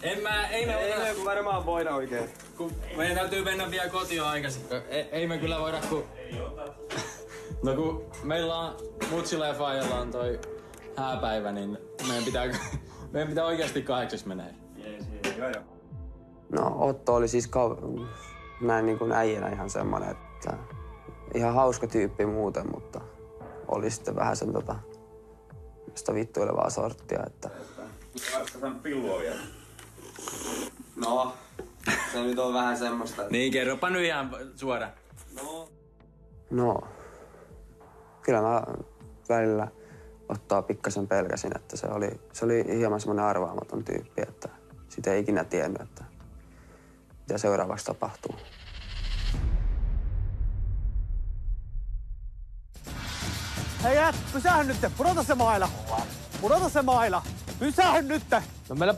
Ei me varmaan voida oikein. Kun meidän täytyy mennä vielä kotiin aikaisin. Ei me kyllä voida kun... No kun meillä on mutsilla ja faijalla on toi hääpäivä, niin meidän pitää oikeasti 8 menee. Joo. No Otto oli siis näin niin kuin äijänä ihan semmonen, että ihan hauska tyyppi muuten, mutta oli sitten vähän sen sitä vittuilevaa sorttia, että... Oletko saanut pillua vielä? No, se nyt on vähän semmoista, että... Niin, kerropa nyt ihan suoraan. No, kyllä mä välillä Ottoa pikkasen pelkäsin, että se oli hieman semmoinen arvaamaton tyyppi, että sitä ei ikinä tiennyt, että mitä seuraavaksi tapahtuu. Hei jäät, pysähdy nyt! Pudota se maila! Pudota se maila! Pysähdy nyt! No meillä